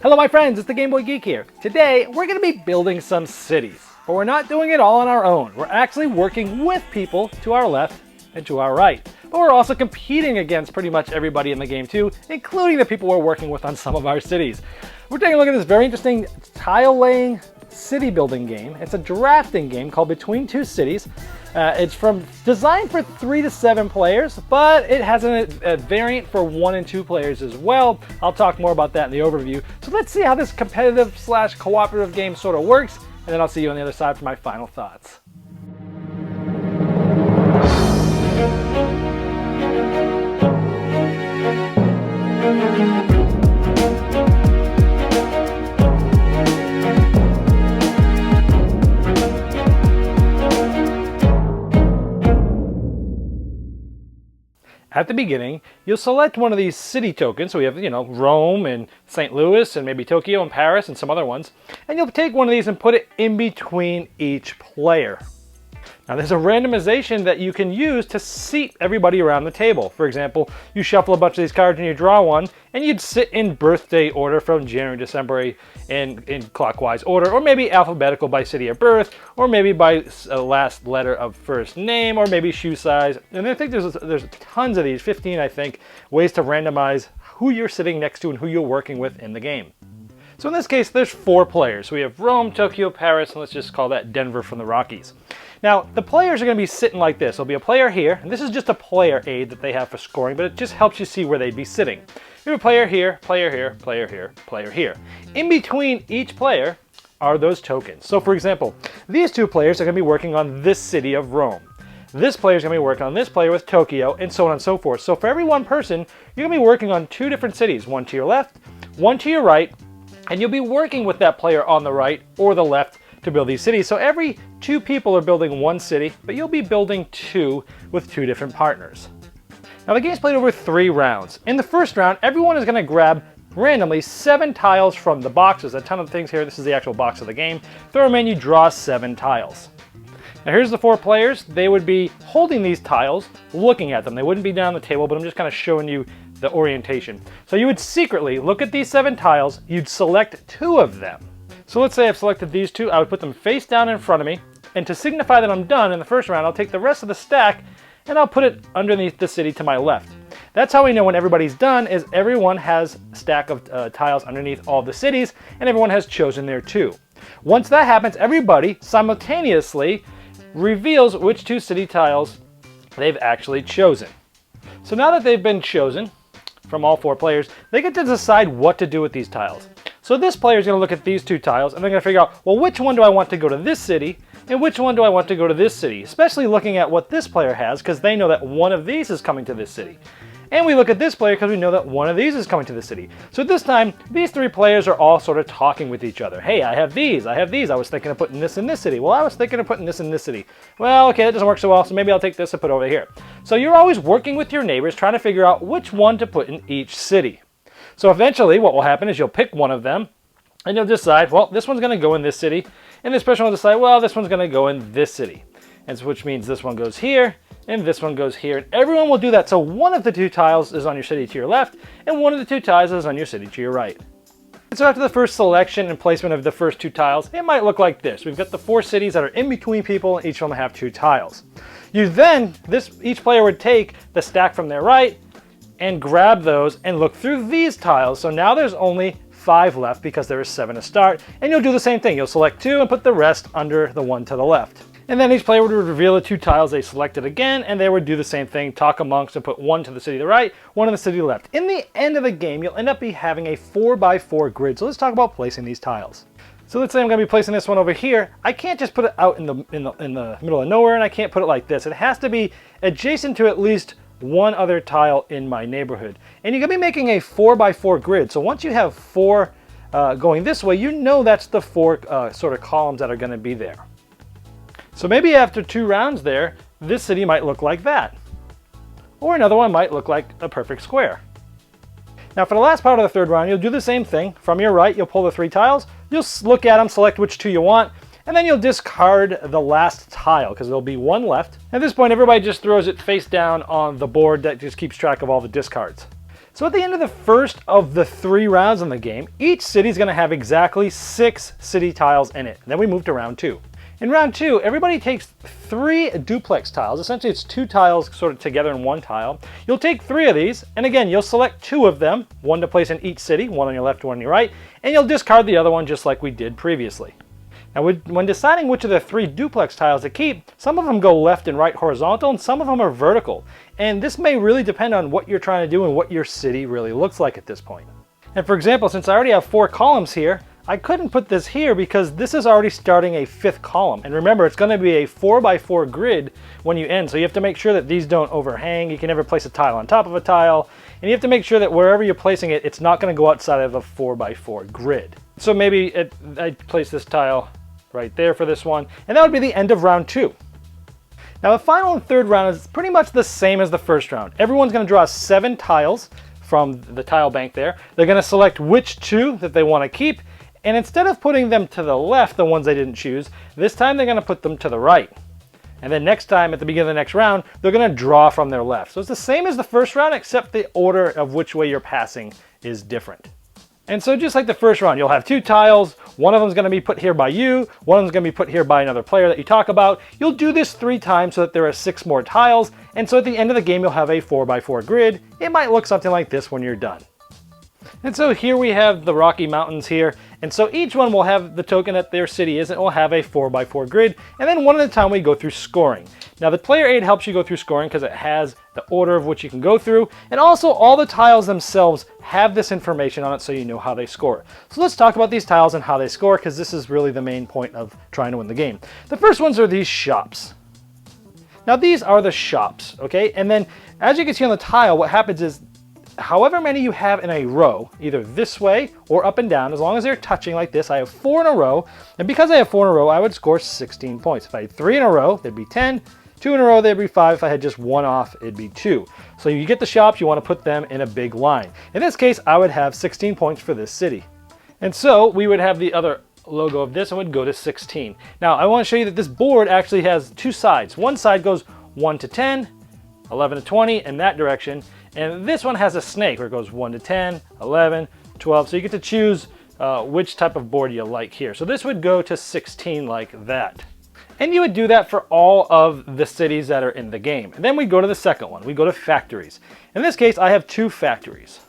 Hello my friends, it's the Game Boy Geek here. Today we're going to be building some cities, but we're not doing it all on our own. We're actually working with people to our left and to our right. But we're also competing against pretty much everybody in the game too, including the people we're working with on some of our cities. We're taking a look at this very interesting tile laying city building game. It's a drafting game called Between Two Cities. It's designed for 3 to 7 players, but it has a variant for 1 and 2 players as well. I'll talk more about that in the overview. So let's see how this competitive / cooperative game sort of works, and then I'll see you on the other side for my final thoughts. At the beginning, you'll select one of these city tokens. So we have, Rome and St. Louis and maybe Tokyo and Paris and some other ones. And you'll take one of these and put it in between each player. Now there's a randomization that you can use to seat everybody around the table. For example, you shuffle a bunch of these cards and you draw one, and you'd sit in birthday order from January to December in clockwise order, or maybe alphabetical by city of birth, or maybe by last letter of first name, or maybe shoe size. And I think there's tons of these, 15 I think, ways to randomize who you're sitting next to and who you're working with in the game. So in this case, there's 4 players. So we have Rome, Tokyo, Paris, and let's just call that Denver from the Rockies. Now, the players are going to be sitting like this. There'll be a player here, and this is just a player aid that they have for scoring, but it just helps you see where they'd be sitting. You have a player here, player here, player here, player here. In between each player are those tokens. So for example, these 2 players are going to be working on this city of Rome. This player is going to be working on this player with Tokyo, and so on and so forth. So for every one person, you're going to be working on 2 different cities, one to your left, one to your right, and you'll be working with that player on the right or the left to build these cities. So every 2 people are building 1 city, but you'll be building 2 with 2 different partners. Now the game's played over 3 rounds. In the first round, everyone is going to grab randomly 7 tiles from the box. There's a ton of things here. This is the actual box of the game. Throw them in, you draw 7 tiles. Now here's the 4 players. They would be holding these tiles, looking at them. They wouldn't be down the table, but I'm just kind of showing you the orientation. So you would secretly look at these 7 tiles, you'd select 2 of them. So let's say I've selected these 2, I would put them face down in front of me, and to signify that I'm done in the first round, I'll take the rest of the stack and I'll put it underneath the city to my left. That's how we know when everybody's done, is everyone has a stack of tiles underneath all the cities, and everyone has chosen their 2. Once that happens, everybody simultaneously reveals which 2 city tiles they've actually chosen. So now that they've been chosen from all 4 players, they get to decide what to do with these tiles. So this player is going to look at these 2 tiles and they're going to figure out, well, which one do I want to go to this city and which one do I want to go to this city? Especially looking at what this player has, because they know that one of these is coming to this city. And we look at this player because we know that one of these is coming to the city. So this time, these 3 players are all sort of talking with each other. Hey, I have these, I was thinking of putting this in this city. Well, I was thinking of putting this in this city. Well, okay, that doesn't work so well, so maybe I'll take this and put it over here. So you're always working with your neighbors, trying to figure out which one to put in each city. So eventually, what will happen is you'll pick one of them, and you'll decide, well, this one's going to go in this city, and this person will decide, well, this one's going to go in this city. And so, which means this one goes here, and this one goes here, and everyone will do that. So one of the 2 tiles is on your city to your left, and one of the 2 tiles is on your city to your right. And so after the first selection and placement of the first 2 tiles, it might look like this. We've got the 4 cities that are in between people, and each of them have 2 tiles. Each player would take the stack from their right and grab those and look through these tiles. So now there's only 5 left because there is 7 to start, and you'll do the same thing. You'll select 2 and put the rest under the one to the left. And then each player would reveal the 2 tiles they selected again, and they would do the same thing, talk amongst and put 1 to the city to the right, 1 to the city to the left. In the end of the game, you'll end up having a 4x4 grid. So let's talk about placing these tiles. So let's say I'm going to be placing this one over here. I can't just put it out in the middle of nowhere, and I can't put it like this. It has to be adjacent to at least 1 other tile in my neighborhood. And you're going to be making a 4x4 grid. So once you have 4 going this way, you know that's the 4 sort of columns that are going to be there. So maybe after 2 rounds there, this city might look like that. Or another one might look like a perfect square. Now for the last part of the 3rd round, you'll do the same thing. From your right, you'll pull the 3 tiles, you'll look at them, select which 2 you want, and then you'll discard the last tile because there'll be 1 left. At this point, everybody just throws it face down on the board that just keeps track of all the discards. So at the end of the first of the 3 rounds in the game, each city is going to have exactly 6 city tiles in it. Then we move to round 2. In round 2, everybody takes 3 duplex tiles. Essentially, it's 2 tiles sort of together in 1 tile. You'll take 3 of these, and again, you'll select 2 of them, one to place in each city, one on your left, one on your right, and you'll discard the other one just like we did previously. Now, when deciding which of the 3 duplex tiles to keep, some of them go left and right horizontal, and some of them are vertical. And this may really depend on what you're trying to do and what your city really looks like at this point. And for example, since I already have 4 columns here, I couldn't put this here because this is already starting a 5th column. And remember, it's going to be a 4x4 grid when you end, so you have to make sure that these don't overhang. You can never place a tile on top of a tile, and you have to make sure that wherever you're placing it, it's not going to go outside of a 4x4 grid. So maybe I place this tile right there for this one, and that would be the end of round 2. Now the final and third round is pretty much the same as the first round. Everyone's going to draw 7 tiles from the tile bank there. They're going to select which 2 that they want to keep, and instead of putting them to the left, the ones they didn't choose, this time they're going to put them to the right. And then next time, at the beginning of the next round, they're going to draw from their left. So it's the same as the first round, except the order of which way you're passing is different. And so just like the first round, you'll have 2 tiles. One of them is going to be put here by you. One of them is going to be put here by another player that you talk about. You'll do this 3 times so that there are 6 more tiles. And so at the end of the game, you'll have a 4x4 grid. It might look something like this when you're done. And so here we have the Rocky Mountains here. And so each one will have the token that their city is, and it will have a 4x4 grid. And then one at a time we go through scoring. Now the player aid helps you go through scoring because it has the order of which you can go through. And also all the tiles themselves have this information on it so you know how they score. So let's talk about these tiles and how they score, because this is really the main point of trying to win the game. The first ones are these shops. Now these are the shops, okay? And then as you can see on the tile, what happens is however many you have in a row, either this way or up and down, as long as they're touching like this, I have 4 in a row. And because I have 4 in a row, I would score 16 points. If I had 3 in a row, there'd be 10. 2 in a row, there'd be 5. If I had just 1 off, it'd be 2. So you get the shops, you want to put them in a big line. In this case, I would have 16 points for this city. And so we would have the other logo of this and would go to 16. Now, I want to show you that this board actually has 2 sides. One side goes 1 to 10, 11 to 20 in that direction. And this one has a snake where it goes 1 to 10, 11, 12. So you get to choose which type of board you like here. So this would go to 16 like that. And you would do that for all of the cities that are in the game. And then we go to the second one. We go to factories. In this case, I have 2 factories.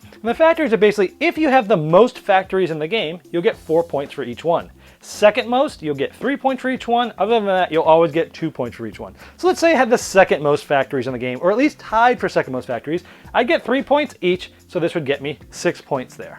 And the factories are basically, if you have the most factories in the game, you'll get 4 points for each one. Second most, you'll get 3 points for each one. Other than that, you'll always get 2 points for each one. So let's say I had the second most factories in the game, or at least tied for second most factories. I'd get 3 points each, so this would get me 6 points there.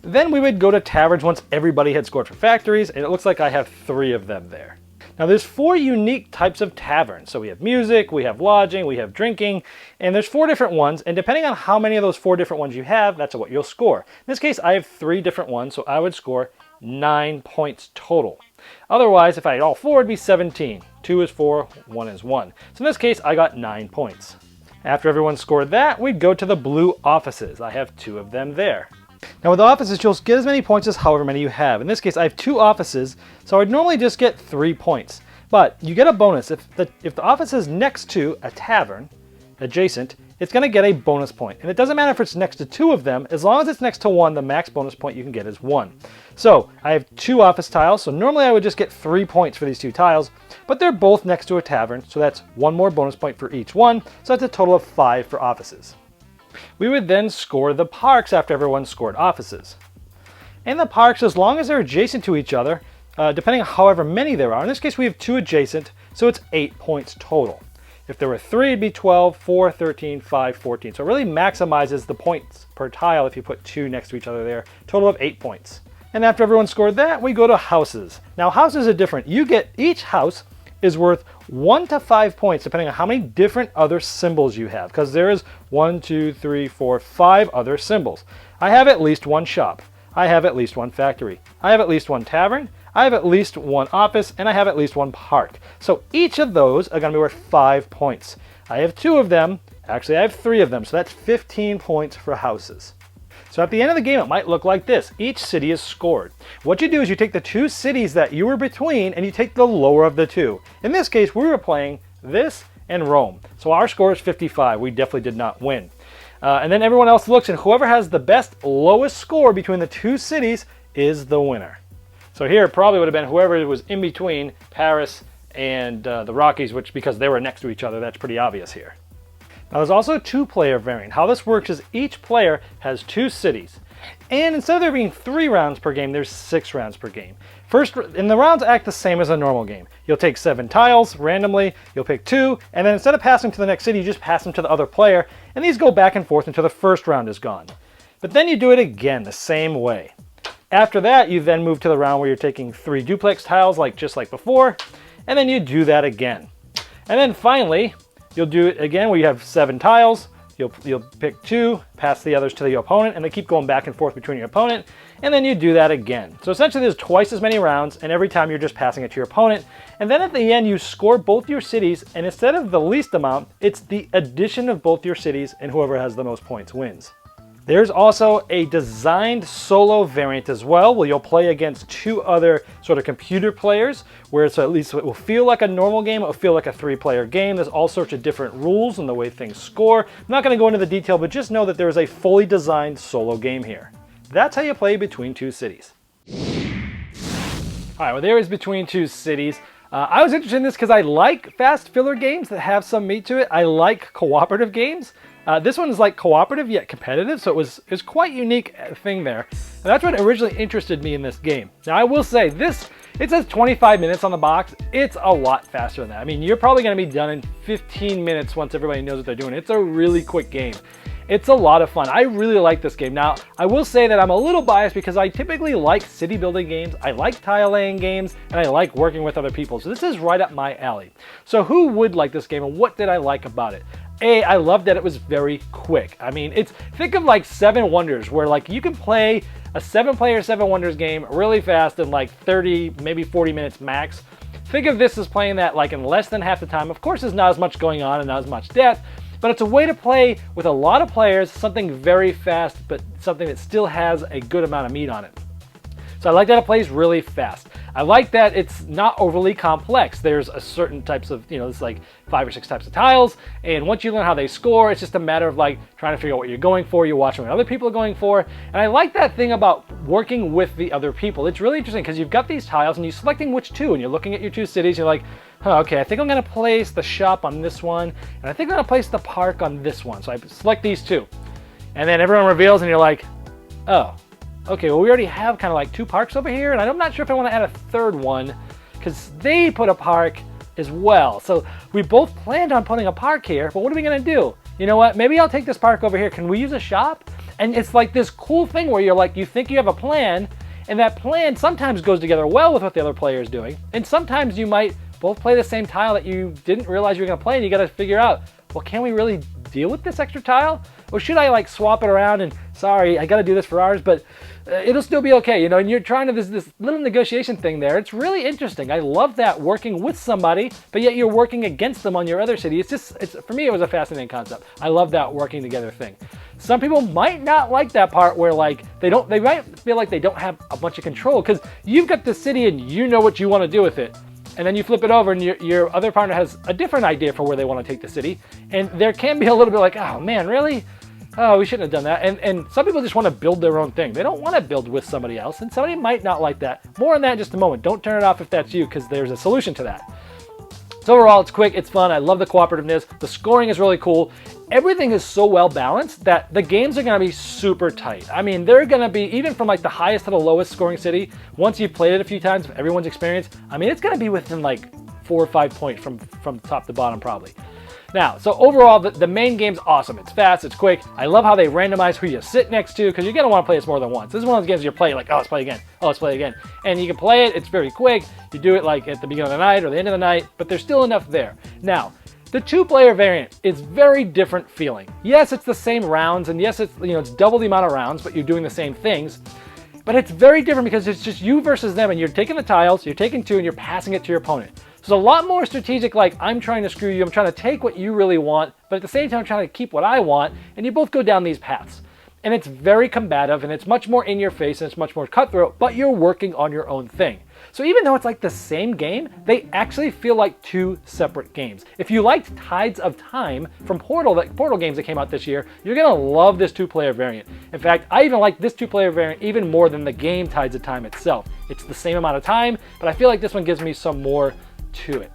Then we would go to taverns once everybody had scored for factories, and it looks like I have 3 of them there. Now there's 4 unique types of taverns. So we have music, we have lodging, we have drinking, and there's 4 different ones, and depending on how many of those 4 different ones you have, that's what you'll score. In this case, I have 3 different ones, so I would score 9 points total. Otherwise, if I had all 4, it'd be 17. 2 is 4, 1 is 1. So in this case, I got 9 points. After everyone scored that, we'd go to the blue offices. I have 2 of them there. Now with the offices, you'll get as many points as however many you have. In this case, I have 2 offices, so I'd normally just get 3 points. But you get a bonus. If the office is next to a tavern, adjacent, it's going to get a bonus point. And it doesn't matter if it's next to 2 of them, as long as it's next to 1, the max bonus point you can get is 1. So I have 2 office tiles, so normally I would just get 3 points for these 2 tiles, but they're both next to a tavern, so that's 1 more bonus point for each one, so that's a total of 5 for offices. We would then score the parks after everyone scored offices. And the parks, as long as they're adjacent to each other, depending on however many there are, in this case we have 2 adjacent, so it's 8 points total. If there were 3, it'd be 12, 4, 13, 5, 14. So it really maximizes the points per tile if you put 2 next to each other there. Total of 8 points. And after everyone scored that, we go to houses. Now houses are different. You get, each house is worth 1 to 5 points depending on how many different other symbols you have. Because there is 1, 2, 3, 4, 5 other symbols. I have at least 1 shop. I have at least 1 factory. I have at least 1 tavern. I have at least 1 office, and I have at least 1 park. So each of those are going to be worth 5 points. I have 2 of them. Actually, I have 3 of them, so that's 15 points for houses. So at the end of the game, it might look like this. Each city is scored. What you do is you take the 2 cities that you were between, and you take the lower of the 2. In this case, we were playing this and Rome. So our score is 55. We definitely did not win. And then everyone else looks, and whoever has the best lowest score between the two cities is the winner. So here it probably would have been whoever was in between Paris and the Rockies, which because they were next to each other, that's pretty obvious here. Now there's also a 2-player variant. How this works is each player has 2 cities. And instead of there being 3 rounds per game, there's 6 rounds per game. And the rounds act the same as a normal game. You'll take 7 tiles randomly, you'll pick 2, and then instead of passing to the next city, you just pass them to the other player, and these go back and forth until the first round is gone. But then you do it again the same way. After that, you then move to the round where you're taking 3 duplex tiles just like before, and then you do that again. And then finally, you'll do it again where you have 7 tiles, you'll pick 2, pass the others to the opponent, and they keep going back and forth between your opponent, and then you do that again. So essentially there's twice as many rounds, and every time you're just passing it to your opponent. And then at the end you score both your cities, and instead of the least amount, it's the addition of both your cities, and whoever has the most points wins. There's also a designed solo variant as well, where you'll play against 2 other sort of computer players, where it's at least it will feel like a normal game, it will feel like a 3-player game. There's all sorts of different rules in the way things score. I'm not going to go into the detail, but just know that there is a fully designed solo game here. That's how you play between 2 cities. All right, well there is between 2 cities. I was interested in this because I like fast filler games that have some meat to it. I like cooperative games. This one is like cooperative yet competitive, so it was quite unique thing there. And that's what originally interested me in this game. Now I will say it says 25 minutes on the box. It's a lot faster than that. I mean, you're probably going to be done in 15 minutes once everybody knows what they're doing. It's a really quick game. It's a lot of fun. I really like this game. Now, I will say that I'm a little biased because I typically like city building games, I like tile laying games, and I like working with other people. So this is right up my alley. So who would like this game, and what did I like about it? I love that it was very quick. I mean, think of like 7 Wonders, where like you can play a 7-player 7 Wonders game really fast in like 30, maybe 40 minutes max. Think of this as playing that like in less than half the time. Of course, there's not as much going on and not as much depth, but it's a way to play with a lot of players, something very fast, but something that still has a good amount of meat on it. So I like that it plays really fast. I like that it's not overly complex. There's a certain types of, it's like 5 or 6 types of tiles, and once you learn how they score, it's just a matter of like trying to figure out what you're going for. You're watching what other people are going for, and I like that thing about working with the other people. It's really interesting because you've got these tiles and you're selecting which 2, and you're looking at your 2 cities. You're like, oh, okay, I think I'm going to place the shop on this one, and I think I'm going to place the park on this one. So I select these 2, and then everyone reveals, and you're like, oh. Okay, well we already have kind of like 2 parks over here, and I'm not sure if I want to add a 3rd one because they put a park as well. So we both planned on putting a park here, but what are we going to do? You know what? Maybe I'll take this park over here. Can we use a shop? And it's like this cool thing where you're like, you think you have a plan, and that plan sometimes goes together well with what the other player is doing, and sometimes you might both play the same tile that you didn't realize you were going to play, and you got to figure out, well, can we really deal with this extra tile? Or should I like swap it around and, sorry, I got to do this for ours, but it'll still be okay, and you're trying to, this little negotiation thing there. It's really interesting. I love that, working with somebody, but yet you're working against them on your other city. For me, it was a fascinating concept. I love that working together thing. Some people might not like that part where like they might feel like they don't have a bunch of control because you've got the city and you know what you want to do with it. And then you flip it over and your other partner has a different idea for where they want to take the city. And there can be a little bit like, oh man, really? Oh, we shouldn't have done that. And some people just want to build their own thing. They don't want to build with somebody else, and somebody might not like that. More on that in just a moment. Don't turn it off if that's you, because there's a solution to that. So overall, it's quick, it's fun. I love the cooperativeness. The scoring is really cool. Everything is so well balanced that the games are going to be super tight. I mean, they're going to be, even from like the highest to the lowest scoring city, once you've played it a few times, everyone's experience, I mean, it's going to be within like 4 or 5 points from top to bottom probably. Now, so overall, the main game's awesome. It's fast, it's quick. I love how they randomize who you sit next to, because you're going to want to play this more than once. This is one of those games you're playing like, oh, let's play again. Oh, let's play again. And you can play it. It's very quick. You do it like at the beginning of the night or the end of the night, but there's still enough there. Now, the 2-player variant is very different feeling. Yes, it's the same rounds, and yes, it's double the amount of rounds, but you're doing the same things. But it's very different because it's just you versus them, and you're taking the tiles, you're taking 2, and you're passing it to your opponent. So it's a lot more strategic, like I'm trying to screw you, I'm trying to take what you really want, but at the same time I'm trying to keep what I want, and you both go down these paths. And it's very combative, and it's much more in your face, and it's much more cutthroat, but you're working on your own thing. So even though it's like the same game, they actually feel like two separate games. If you liked Tides of Time from Portal games that came out this year, you're gonna love this two-player variant. In fact, I even like this two-player variant even more than the game Tides of Time itself. It's the same amount of time, but I feel like this one gives me some more to it.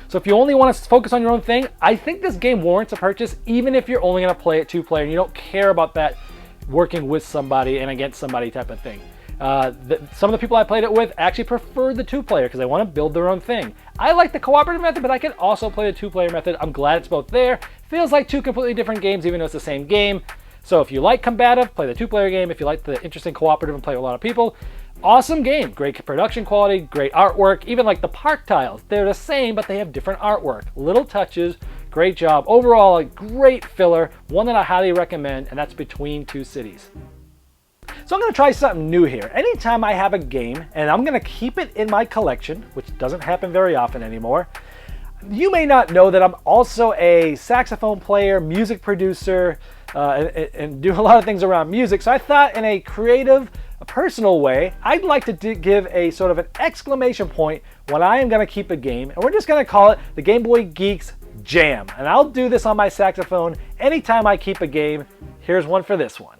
So if you only want to focus on your own thing, I think this game warrants a purchase, even if you're only going to play it two-player and you don't care about that working with somebody and against somebody type of thing. Some of the people I played it with actually preferred the two-player because they want to build their own thing. I like the cooperative method, but I can also play the two-player method. I'm glad it's both there. Feels like two completely different games, even though it's the same game. So if you like combative, play the two-player game. If you like the interesting cooperative and play with a lot of people, awesome game. Great production quality, great artwork. Even like the park tiles, they're the same, but they have different artwork. Little touches, great job. Overall, a great filler, one that I highly recommend, and that's Between Two Cities. So I'm going to try something new here. Anytime I have a game, and I'm going to keep it in my collection, which doesn't happen very often anymore. You may not know that I'm also a saxophone player, music producer, and do a lot of things around music. So I thought in a creative, personal way, I'd like to give a sort of an exclamation point when I am going to keep a game, and we're just going to call it the Game Boy Geeks Jam. And I'll do this on my saxophone anytime I keep a game. Here's one for this one.